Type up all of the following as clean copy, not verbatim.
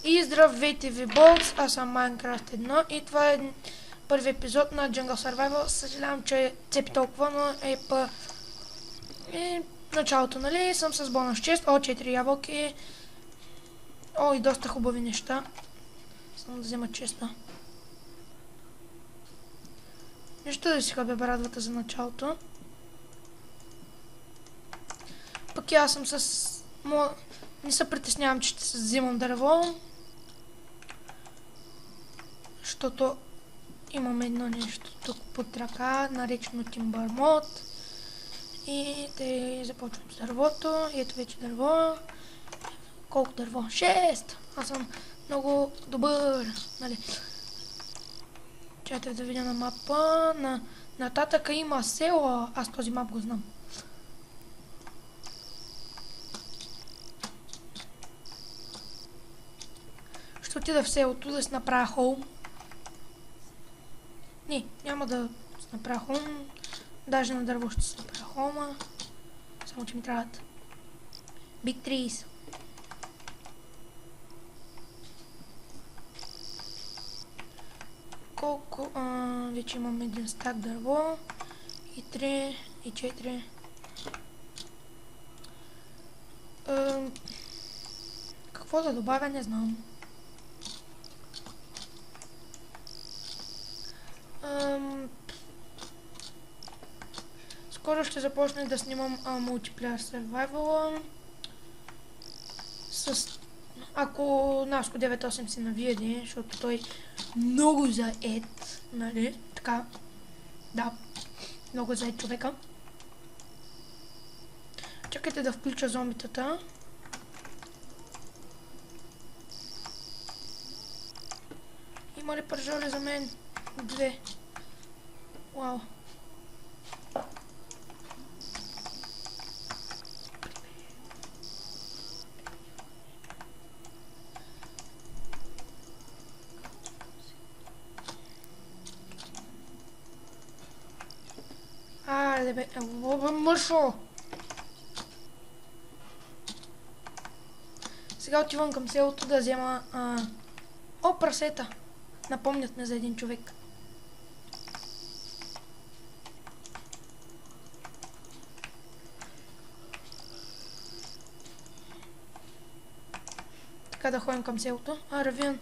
И здравейте ви, Болц, аз съм Minecraft 1 и това е първи епизод на Jungle Survival. Съжалявам, че цепи толкова, но е началото, нали? Съм с бонус чест, 4 ябълки. И доста хубави неща. Само да взема честа. Нищо да си хабе радвате за началото. Пък и аз съм с... Не се притеснявам, че ще се взимам дърво. Защото имам едно нещо тук под ръка, наречено Timber Mod. И те започвам с дървото. И ето вече дърво. Колко дърво? 6! Аз съм много добър. Нали? Чайте да видя на мапа. Нататъка има село. Аз този мап го знам. Ще отида в селото да си направя холм. Не, няма да си направя холм. Даже на дърво ще си направя холма. Само че ми трябват Big Trees. Колко? Вече имам един стак дърво. И 3, и 4. Какво да добавя, не знам. Скоро ще започна да снимам мултиплеер survival. Ако Наско 98 си навиеде, защото той много заед, нали? Така, да, много заед човека. Чакайте да включа зомбитата. Има ли пържоли за мен? 2. Вау. Айде бе, мършо! Сега отивам към селото да взема... прасета! Напомнят ме за един човек. Така да ходим към селото. Равин.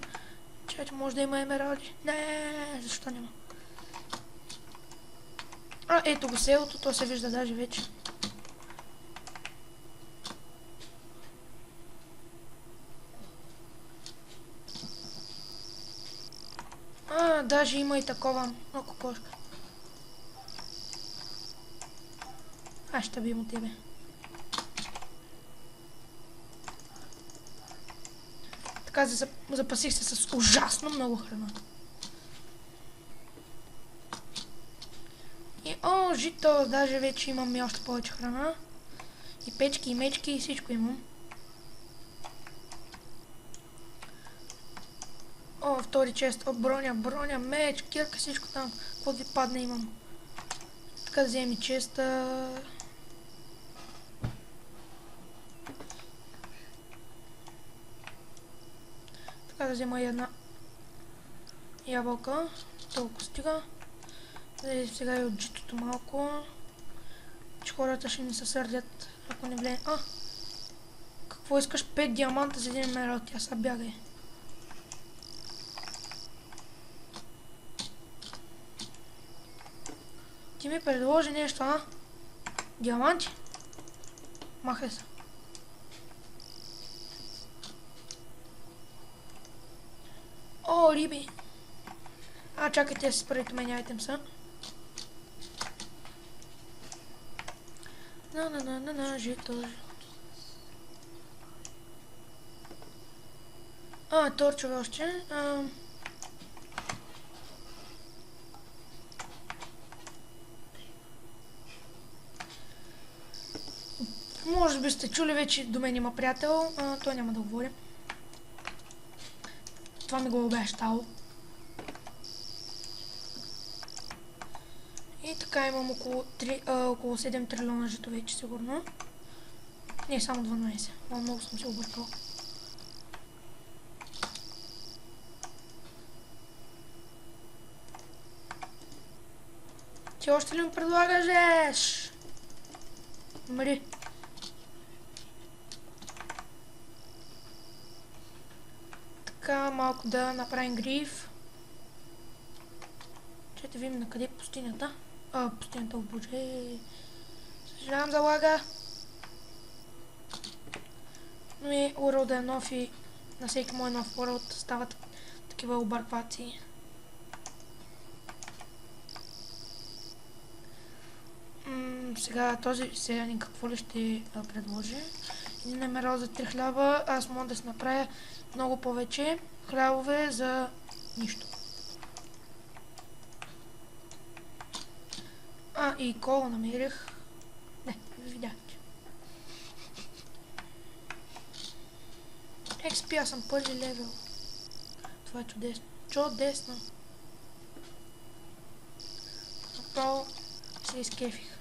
Чайте, може да има емералди. Не, защо няма? Ето го селото, то се вижда даже вече. Даже има и такова. Кокошка. Ще бием от тебе. Така запасих се с ужасно много храна. И жито, даже вече имам и още повече храна. И печки, и мечки, и всичко имам. Втори чест, броня, меч, кирка, всичко там. Какво ви падне имам. Така да вземи честа. Така да взема една ябълка. Толкова стига. Сега и от житото малко. Че хората ще ни се сърдят, ако не влезе. Какво искаш? 5 диаманта за един емералд. Тя са бягай. Ти ми предложи нещо, Диаманти? Махай се. Риби. Чакайте, си спрете мен айтемса. Жито. Торчове още. Може би сте чули вече, до мен има приятел, той няма да говори. Това ми го обещало. И така имам около 7 трилиона жито вече сигурно. Не, само 12. Много съм се объркал. Ти още ли ми предлагаш? Мри. Така, малко да направим гриф. Чете видим на къде е пустинята. Пустинята, о боже. Съжалявам за лага. Но и World е нов и на всеки мой нов World стават такива обърквации. Сега този селянин какво ли ще предложи? Един емералд за 3 хляба, аз мога да си направя много повече хлябове за нищо. И кола намерих. Не видяхте. XP, аз съм първи левел. Това е чудесно. Чудесно. Направо се изкефих.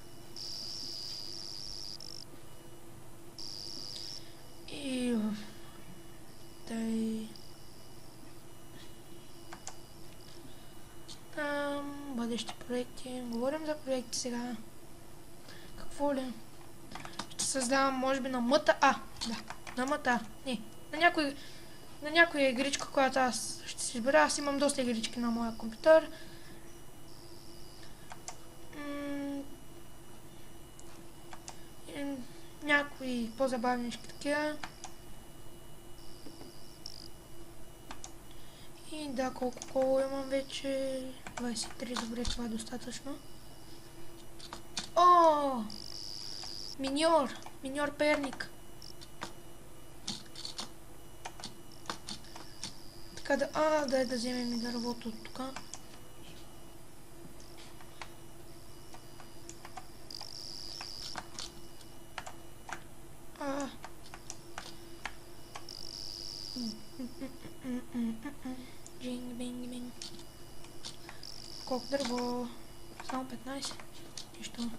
И... Дай... Бъдещи проекти. Говорим за проекти сега. Какво ли? Ще създавам, може би, на мъта. Да. На мъта. Не. На някоя игричка, която аз ще си избера. Аз имам доста игрички на моя компютър. Някои по-забавнички такива. И да, колко имам вече? 23, добре, това е достатъчно. О! Миньор перник. Така да, дай да вземем и дървото от тук. Джинг-бинг-бинг. Колко дърво? Само 15. Нищо.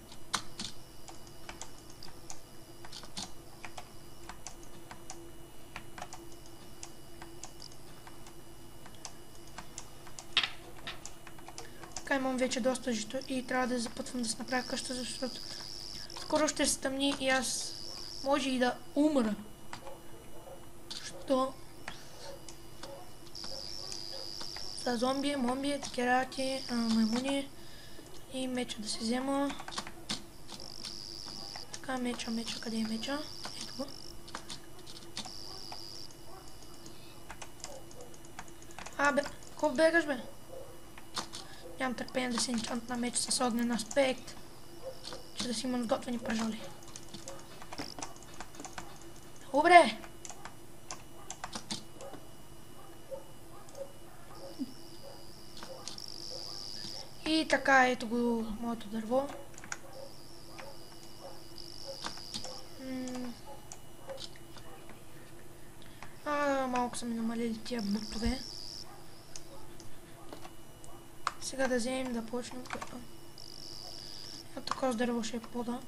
Така имам вече доста жито и трябва да запътвам да се направя къща, защото скоро ще се стъмни и аз може и да умра. Що? За зомби, момби, такерати, маймуни и меча да се взема. Така, меча, къде е меча? Ето го. Бе, какво бегаш, бе? Нямам търпение да се енчант на меч с огнен аспект, че да си имам готвени пържоли. Добре! И така, ето го моето дърво. Малко са ми намалили тия бутове. Сега да вземем да почнем като... Такова с дърво ще е пода.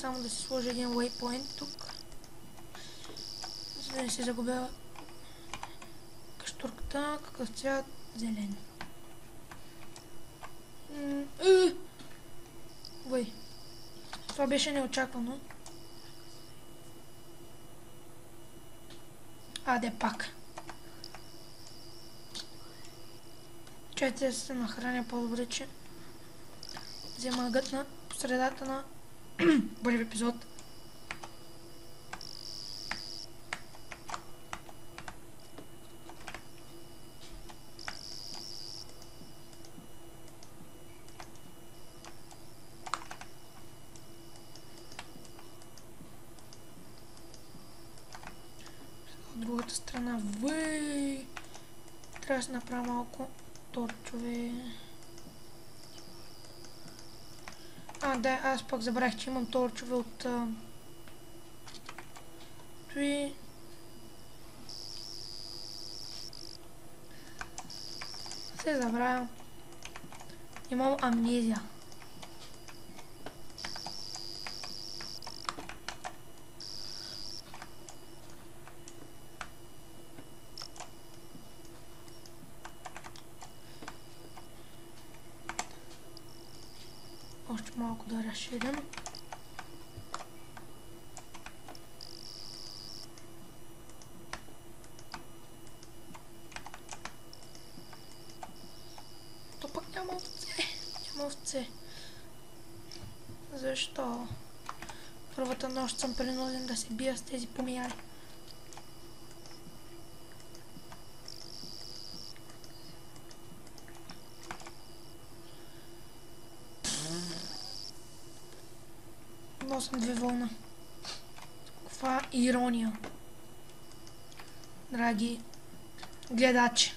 Само да си сложа един waypoint тук, за да не се загубя каштурката. Какъв цвят? Зелен. Вой. Това беше неочаквано. Де пак. Чайте да се нахраня по-добре, че взема гътна по средата на първи епизод. От другата страна, трябва да се направя малко торчове. Да, аз пък забравих, че имам торчове от... се забравям. Имам амнезия. Още малко да разширим. То пък няма овце. Няма овце. Защо? Първата нощ съм принуден да се бия с тези помияли. Носим 2 вълна. Каква ирония. Драги гледачи.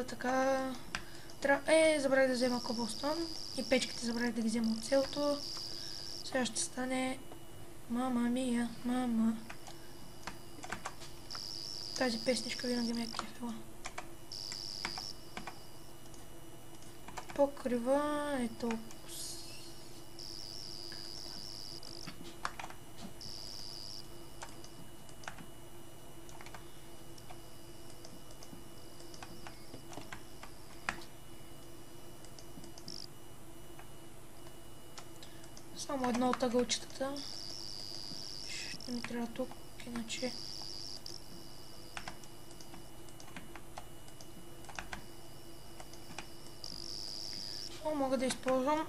Така... забравих да взема кобълстон и печките забравих да ги взема от целото. Сега ще стане... Мама мия, мама. Тази песничка винаги ме е кефила. Покрива е толкова. Само едно от ъгълчетата. Ще ми трябва тук, иначе... Мога да използвам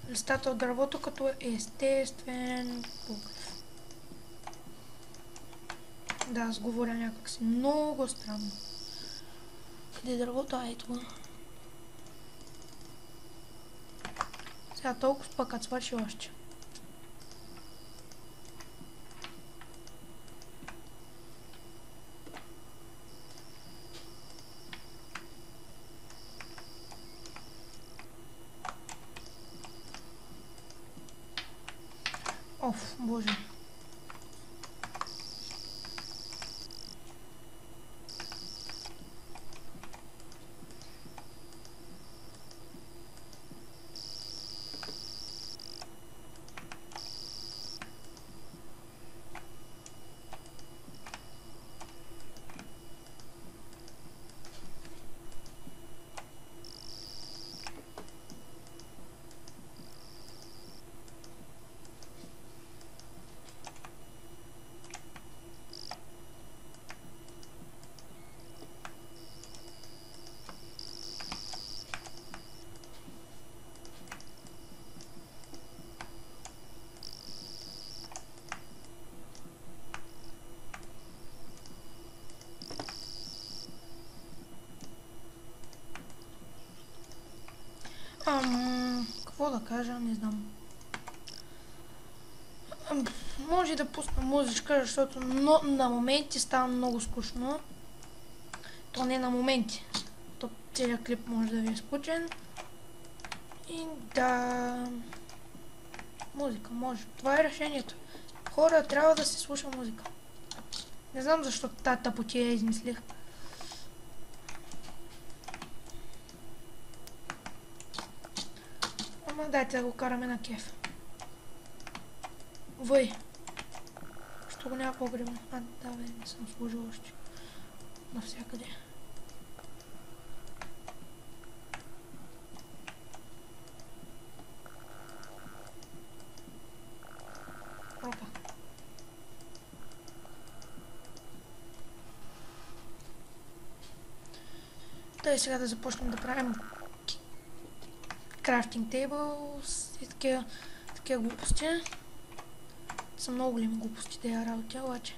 листата от дървото като естествен покрив. Да, аз говоря някакси много странно. Къде е дървото? Ето го. Сега толкова пък свърши още. Оф, боже. Какво да кажа, не знам. Може да пусна музичка, защото на моменти става много скучно. То не на моменти. То целият клип може да ви е скучен. И да... Музика може. Това е решението. Хора, трябва да се слуша музика. Не знам защо тази тъпотия измислих. Ама дайте да го караме на кеф. Въй. Що го няма по-гребно? Да бе, не съм служил още. Навсякъде. Опа. Дай сега да започнем да правим крафтинг тейбълс и такива глупости. Са много големи глупости да я работя, обаче.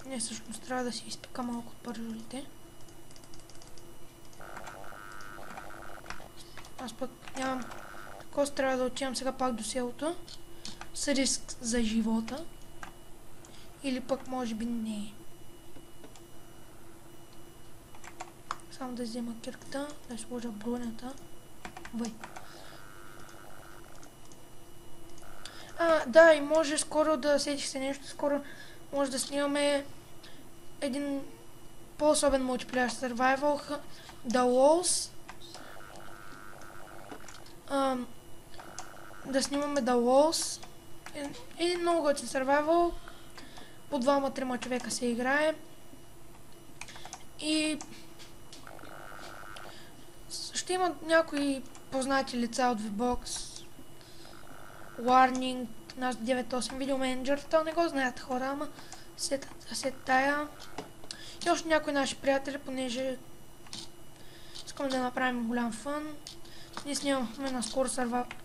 Не, всъщност трябва да си изпека малко от пържолите. Аз пък нямам... Такова трябва да отивам сега пак до селото. С риск за живота. Или пък може би не. Само да взема кирката, да сложа бронята. Вай. Да, и може скоро да сетих се нещо, скоро може да снимаме един по-особен мултиплеер Survival, The Walls. Да снимаме The Walls. Един много готин Survival. По 2-3 човека се играе. И ще има някои познати лица от VBOX. Warning, наш 98 видео менеджер, то не го знаят хора, ама се тая. И още някои наши приятели, понеже искам да направим голям фън. Ние снимахме наскоро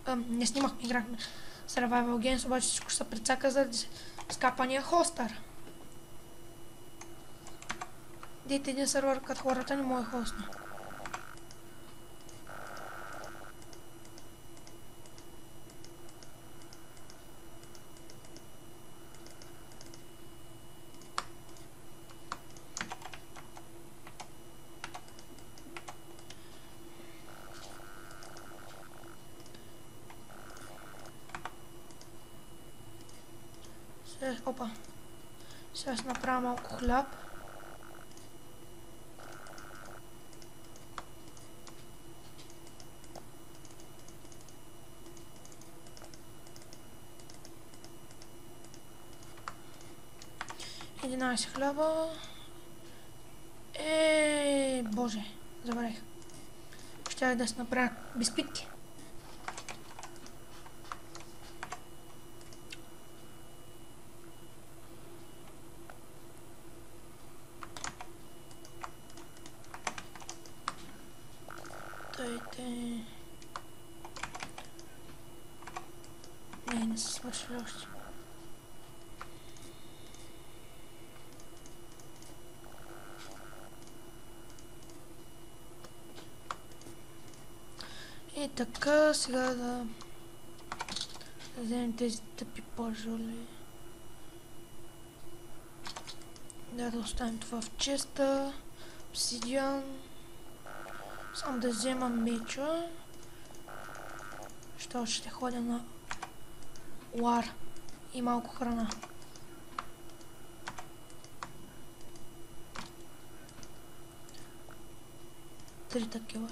не снимахме, играхме Survival Games, обаче всичко се прецака заради скапания хостър. Дейте един сервер, като хората не може хостна. Опа. Сега ще направя малко хляб. Единайсет хляба. Боже, забравих. Щях да се направя бисквитки. Не се свършили още. И така, сега да вземем тези тъпи пържоли. Да оставим това в честа. Обсидиан. Само да взема меча. Що ще ходя на лар и малко храна. Три такива.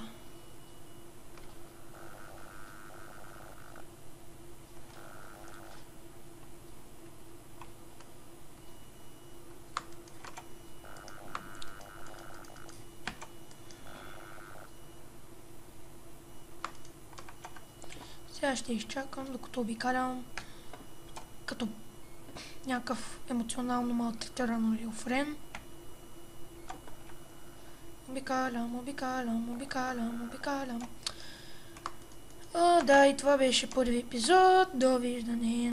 Сега ще изчакам, докато обикалям като някакъв емоционално малтретиран олиофрен. Обикалям. Да, и това беше първи епизод. Довиждане.